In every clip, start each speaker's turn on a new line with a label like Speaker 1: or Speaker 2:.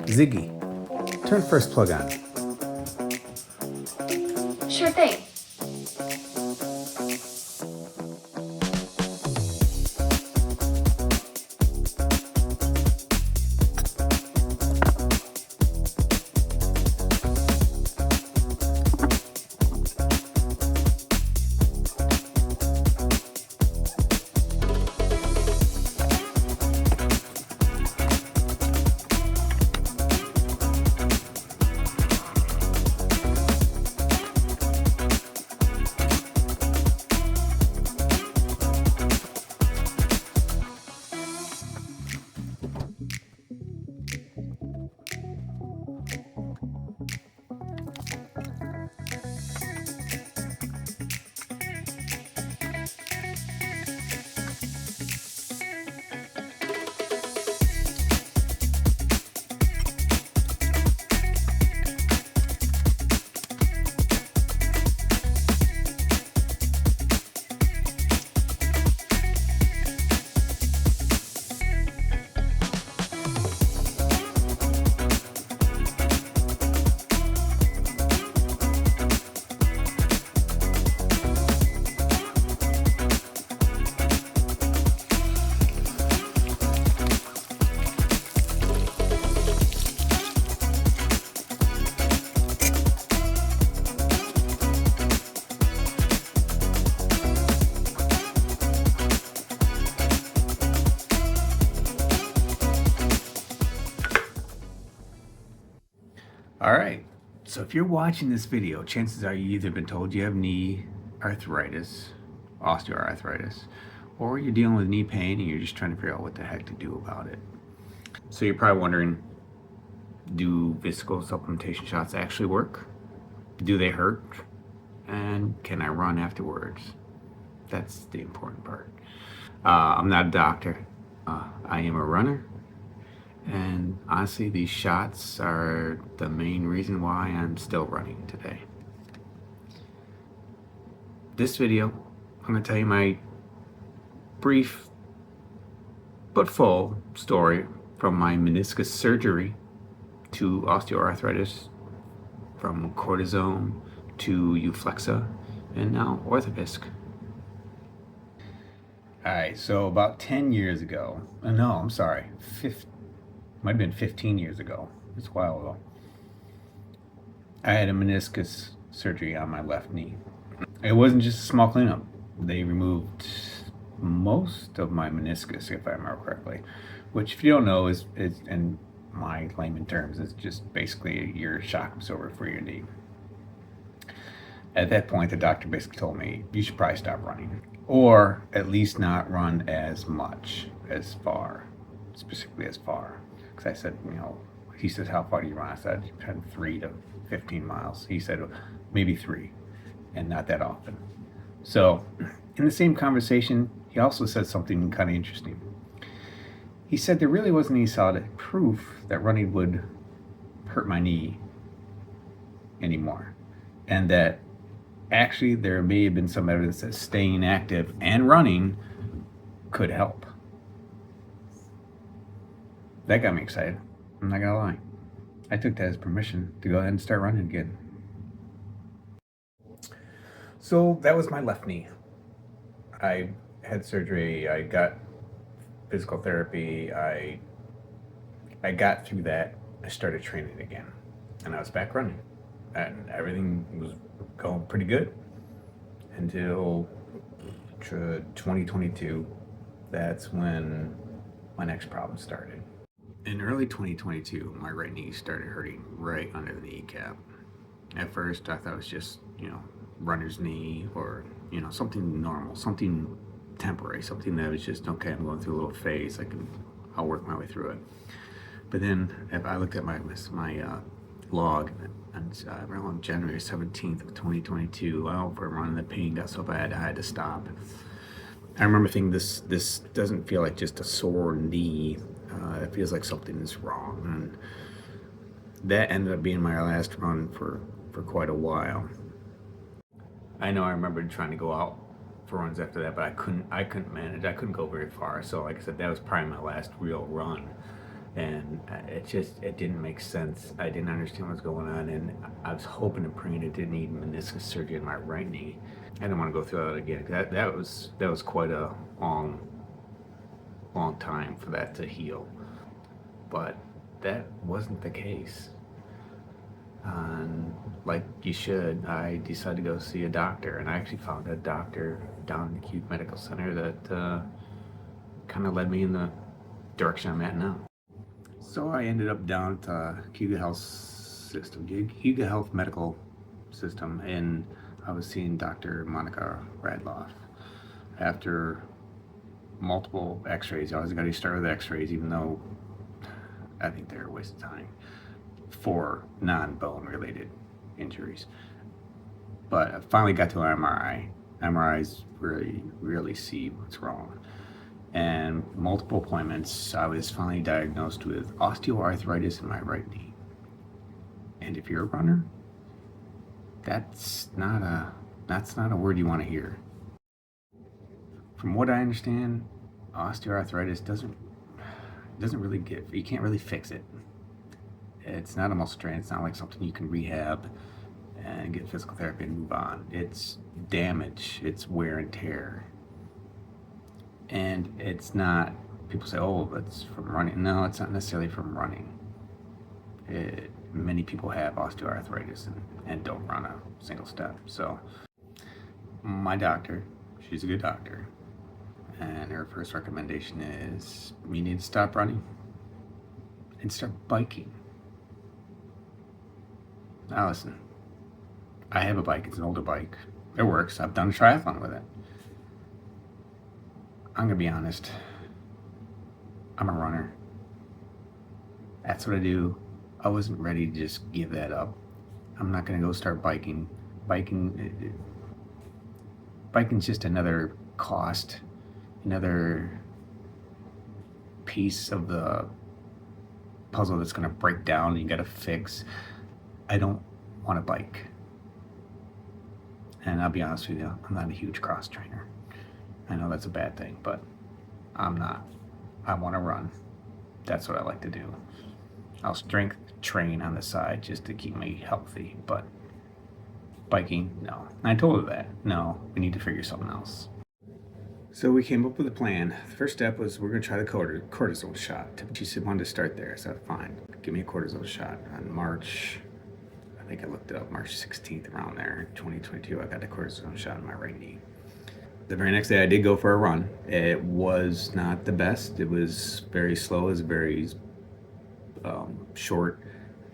Speaker 1: Ziggy, turn first plug on.
Speaker 2: Sure thing.
Speaker 1: Alright, so if you're watching this video, chances are you either been told you have knee arthritis, osteoarthritis, or you're dealing with knee pain and you're just trying to figure out what the heck to do about it. So you're probably wondering, do viscosupplementation shots actually work? Do they hurt? And can I run afterwards? That's the important part. I'm not a doctor. I am a runner. And honestly, these shots are the main reason why I'm still running today. This video, I'm going to tell you my brief but full story from my meniscus surgery to osteoarthritis, from Cortisone to Euflexxa, and now Orthovisc. Alright, so about 10 years ago, no, I'm sorry, might have been 15 years ago, it's a while ago, I had a meniscus surgery on my left knee. It wasn't just a small cleanup. They removed most of my meniscus, if I remember correctly, which, if you don't know, is in my layman terms, is just basically your shock absorber for your knee. At that point, the doctor basically told me, you should probably stop running, or at least not run as much, as far, specifically as far. Because I said, he says, how far do you run? I said, 3 to 15 miles. He said, maybe 3, and not that often. So in the same conversation, he also said something kind of interesting. He said there really wasn't any solid proof that running would hurt my knee anymore, and that actually there may have been some evidence that staying active and running could help. That got me excited. I'm not gonna lie. I took that as permission to go ahead and start running again. So that was my left knee. I had surgery, I got physical therapy, I got through that, I started training again, and I was back running, and everything was going pretty good until 2022. That's when my next problem started. In early 2022, my right knee started hurting right under the kneecap. At first, I thought it was just, runner's knee, or, something normal, something temporary, something that was just, okay, I'm going through a little phase, I'll work my way through it. But then, if I looked at my log, and around January 17th of 2022, the pain got so bad I had to stop. I remember thinking, this doesn't feel like just a sore knee. It feels like something is wrong, and that ended up being my last run for quite a while. I know I remember trying to go out for runs after that, but I couldn't manage. I couldn't go very far. So like I said, that was probably my last real run. And it didn't make sense. I didn't understand what was going on, and I was hoping and praying it didn't need meniscus surgery in my right knee. I didn't want to go through that again. That was quite a long time for that to heal, but that wasn't the case. And like you should, I decided to go see a doctor, and I actually found a doctor down in the Acute Medical Center that kind of led me in the direction I'm at now. So I ended up down at the Hugo Health Medical System, and I was seeing Dr. Monica Radloff. After multiple x-rays, I was going to start with x-rays, even though I think they're a waste of time for non-bone related injuries. But I finally got to an MRI. MRIs really see what's wrong. And multiple appointments, I was finally diagnosed with osteoarthritis in my right knee. And if you're a runner, that's not a word you want to hear. From what I understand, osteoarthritis doesn't really you can't really fix it. It's not a muscle strain. It's not like something you can rehab and get physical therapy and move on. It's damage. It's wear and tear. And it's not, people say, oh, it's from running. No, it's not necessarily from running. Many people have osteoarthritis and don't run a single step. So my doctor, she's a good doctor, and her first recommendation is you need to stop running and start biking. Now listen, I have a bike. It's an older bike. It works. I've done a triathlon with it. I'm gonna be honest, I'm a runner. That's what I do. I wasn't ready to just give that up. I'm not gonna go start biking. Biking's just another cost, another piece of the puzzle that's gonna break down and you gotta fix. I don't want to bike. And I'll be honest with you, I'm not a huge cross trainer. I know that's a bad thing, but I'm not. I want to run. That's what I like to do. I'll strength train on the side just to keep me healthy, but biking, no. And I told her that. No, we need to figure something else. So we came up with a plan. The first step was we're going to try the cortisone shot. She said wanted to start there. I said, fine, give me a cortisone shot. On March, I think I looked it up, March 16th, around there, 2022, I got the cortisone shot in my right knee. The very next day I did go for a run. It was not the best. It was very slow. It was very short.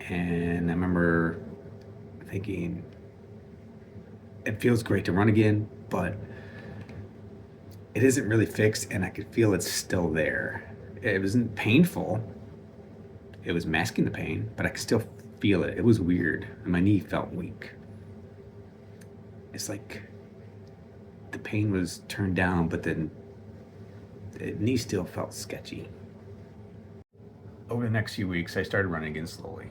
Speaker 1: And I remember thinking, it feels great to run again, but it isn't really fixed, and I could feel it's still there. It wasn't painful. It was masking the pain, but I could still feel it. It was weird, and my knee felt weak. It's like the pain was turned down, but then the knee still felt sketchy. Over the next few weeks, I started running again slowly.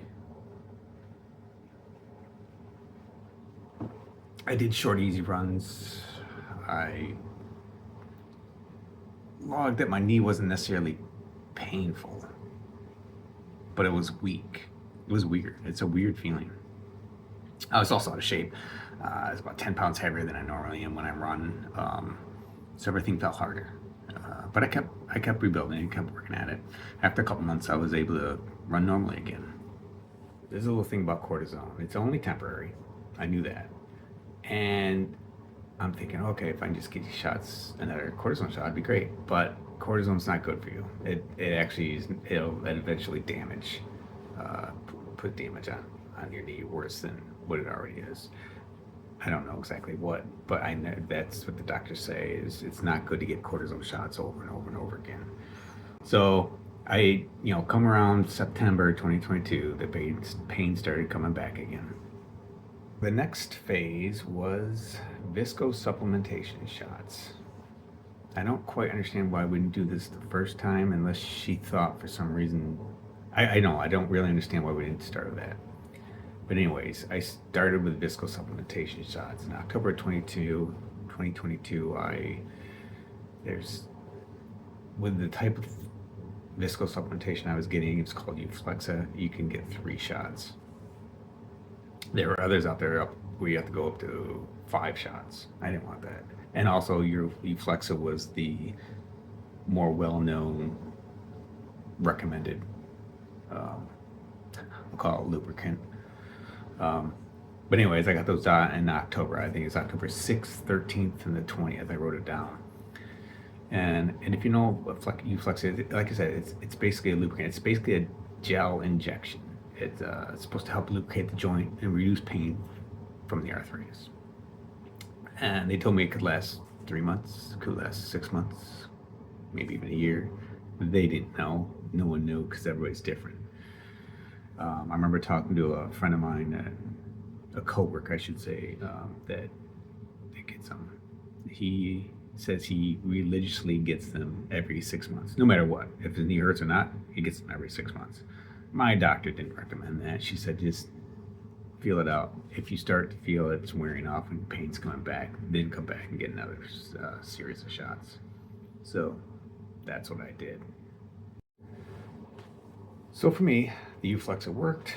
Speaker 1: I did short, easy runs. I logged that my knee wasn't necessarily painful, but it was weak. It was weird. It's a weird feeling. I was also out of shape. I was about 10 pounds heavier than I normally am when I run, so everything felt harder. But I kept rebuilding and kept working at it. After a couple months, I was able to run normally again. There's a little thing about cortisone. It's only temporary. I knew that. And I'm thinking, okay, if I can just get these shots, another cortisone shot, it'd be great. But cortisone's not good for you. It actually it'll eventually damage, put damage on your knee worse than what it already is. I don't know exactly what, but I know that's what the doctors say is it's not good to get cortisone shots over and over and over again. So I, come around September 2022, the pain started coming back again. The next phase was Viscosupplementation shots. I don't quite understand why we didn't do this the first time unless she thought for some reason, I don't really understand why we didn't start with that. But anyways, I started with Viscosupplementation shots in October 2022. With the type of Viscosupplementation I was getting. It's called Euflexxa. You can get 3 shots. There were others out there where you have to go up to 5 shots. I didn't want that. And also, your Euflexxa was the more well-known, recommended, we'll call it lubricant. But anyways, I got those in October. I think it's October 6th, 13th, and the 20th. I wrote it down. And if you know what Euflexxa, like I said, it's basically a lubricant. It's basically a gel injection. It's supposed to help lubricate the joint and reduce pain from the arthritis. And they told me it could last 3 months, could last 6 months, maybe even a year. They didn't know. No one knew because everybody's different. I remember talking to a friend of mine, a coworker, I should say, that gets them. He says he religiously gets them every 6 months, no matter what. If his knee hurts or not, he gets them every 6 months. My doctor didn't recommend that. She said just feel it out. If you start to feel it's wearing off and pain's coming back, then come back and get another series of shots. So that's what I did. So for me, the Euflexxa worked.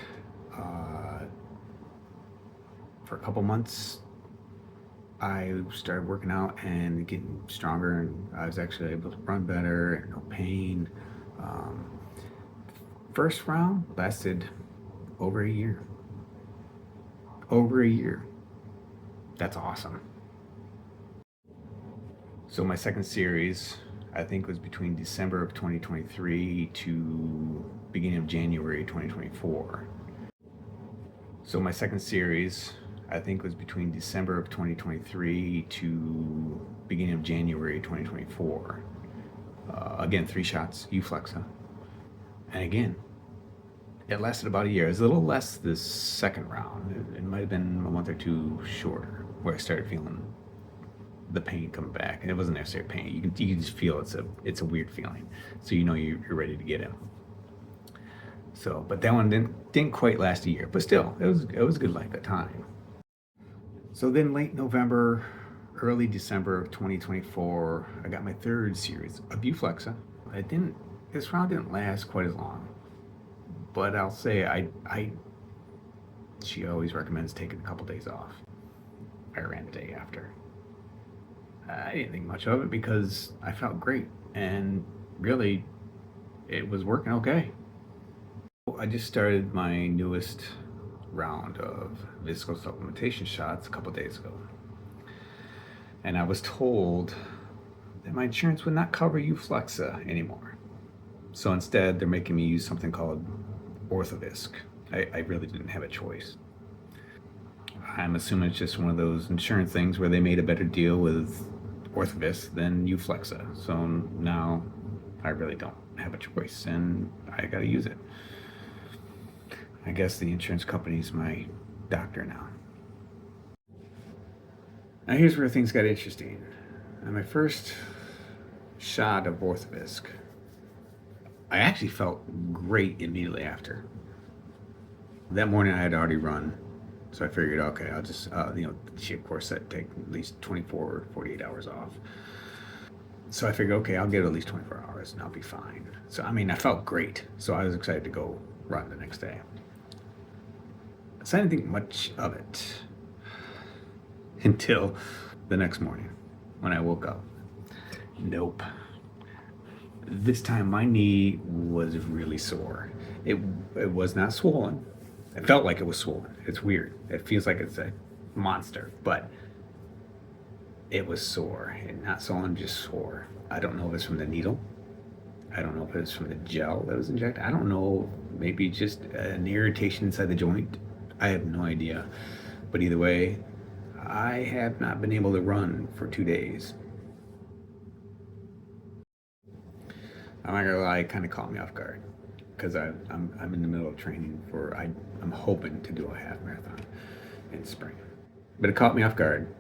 Speaker 1: For a couple months, I started working out and getting stronger, and I was actually able to run better and no pain. First round lasted over a year. Over a year. That's awesome. So my second series, I think, was between December of 2023 to beginning of January 2024. So my second series, I think, was between December of 2023 to beginning of January 2024. Again, 3 shots, Euflexxa. And again, it lasted about a year. It was a little less this second round. It might have been a month or 2 shorter, where I started feeling the pain come back. And it wasn't necessarily pain. You can just feel it's a weird feeling. So you know you're ready to get in. So, but that one didn't quite last a year. But still, it was a good length of time. So then late November, early December of 2024, I got my third series of Euflexxa. This round didn't last quite as long, but I'll say she always recommends taking a couple days off. I ran the day after. I didn't think much of it because I felt great, and really, it was working okay. I just started my newest round of Viscosupplementation shots a couple days ago, and I was told that my insurance would not cover Euflexxa anymore. So instead, they're making me use something called Orthovisc. I really didn't have a choice. I'm assuming it's just one of those insurance things where they made a better deal with Orthovisc than Euflexxa. So now I really don't have a choice, and I gotta use it. I guess the insurance company's my doctor now. Now here's where things got interesting. On my first shot of Orthovisc, I actually felt great immediately after. That morning I had already run, so I figured, okay, I'll just, she of course said take at least 24 or 48 hours off. So I figured, okay, I'll get at least 24 hours and I'll be fine. So, I felt great. So I was excited to go run the next day. So I didn't think much of it until the next morning when I woke up. Nope. This time my knee was really sore. It was not swollen. It felt like it was swollen. It's weird. It feels like it's a monster, but it was sore. And not swollen, just sore. I don't know if it's from the needle. I don't know if it's from the gel that was injected. I don't know. Maybe just an irritation inside the joint. I have no idea. But either way, I have not been able to run for 2 days. I'm not gonna lie, it kind of caught me off guard because I'm in the middle of training I'm hoping to do a half marathon in spring. But it caught me off guard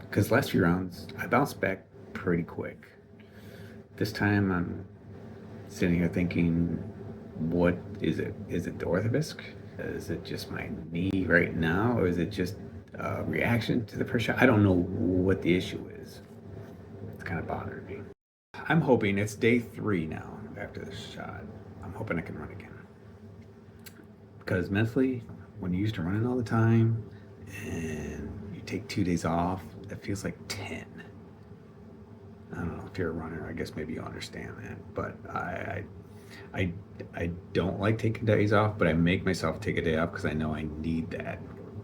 Speaker 1: because last few rounds I bounced back pretty quick. This time I'm sitting here thinking, what is it? Is it the Orthovisc? Is it just my knee right now, or is it just a reaction to the first shot? I don't know what the issue is. It's kind of bothering me. I'm hoping it's day 3 now. after this shot. I'm hoping I can run again. Because mentally, when you're used to running all the time and you take 2 days off, it feels like 10. I don't know if you're a runner, I guess maybe you'll understand that. But I don't like taking days off, but I make myself take a day off because I know I need that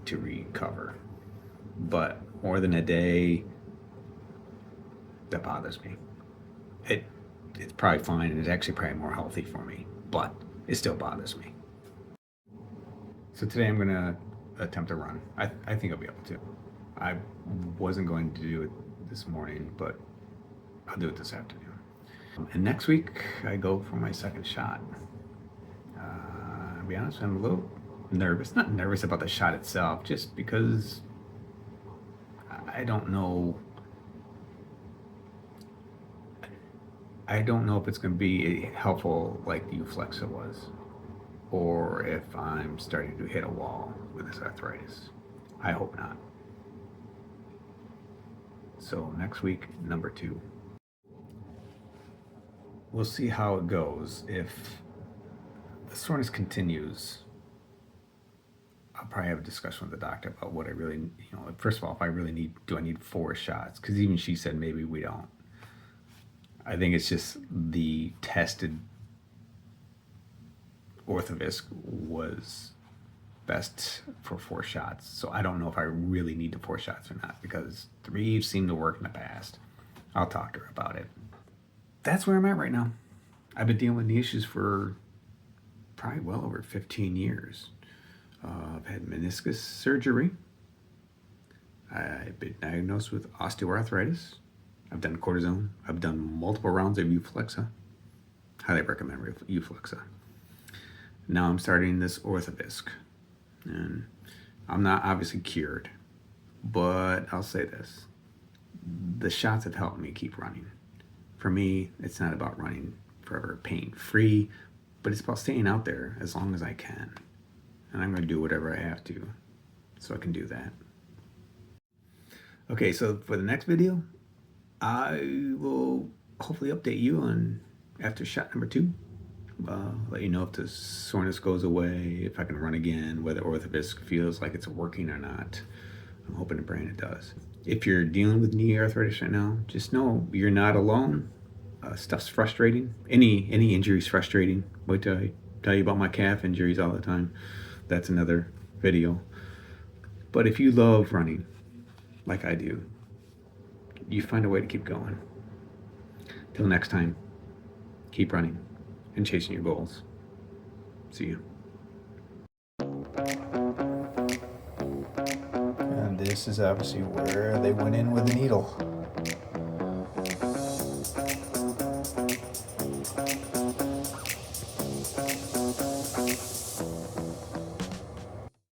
Speaker 1: to recover. But more than a day, that bothers me. It's probably fine, and it's actually probably more healthy for me, but it still bothers me. So today I'm gonna attempt to run. I think I'll be able to. I wasn't going to do it this morning, but I'll do it this afternoon. And next week I go for my second shot. I'll be honest, I'm a little nervous. Not nervous about the shot itself, just because I don't know. I don't know if it's going to be helpful like the Euflexxa was, or if I'm starting to hit a wall with this arthritis. I hope not. So next week, number 2. We'll see how it goes. If the soreness continues, I'll probably have a discussion with the doctor about what I really, first of all, if I really need, do I need 4 shots? Because even she said maybe we don't. I think it's just the tested Orthovisc was best for 4 shots. So I don't know if I really need the 4 shots or not, because 3 seem to work in the past. I'll talk to her about it. That's where I'm at right now. I've been dealing with knee issues for probably well over 15 years. I've had meniscus surgery. I've been diagnosed with osteoarthritis. I've done cortisone. I've done multiple rounds of Euflexxa. Highly recommend Euflexxa. Now I'm starting this Orthovisc. And I'm not obviously cured, but I'll say this. The shots have helped me keep running. For me, it's not about running forever pain-free, but it's about staying out there as long as I can. And I'm going to do whatever I have to so I can do that. Okay, so for the next video, I will hopefully update you on after shot number 2. Let you know if the soreness goes away, if I can run again, whether Orthovisc feels like it's working or not. I'm hoping and praying it does. If you're dealing with knee arthritis right now, just know you're not alone. Stuff's frustrating. Any injury is frustrating. Wait till I tell you about my calf injuries all the time. That's another video. But if you love running, like I do, you find a way to keep going. Till next time, keep running and chasing your goals. See you. And this is obviously where they went in with the needle.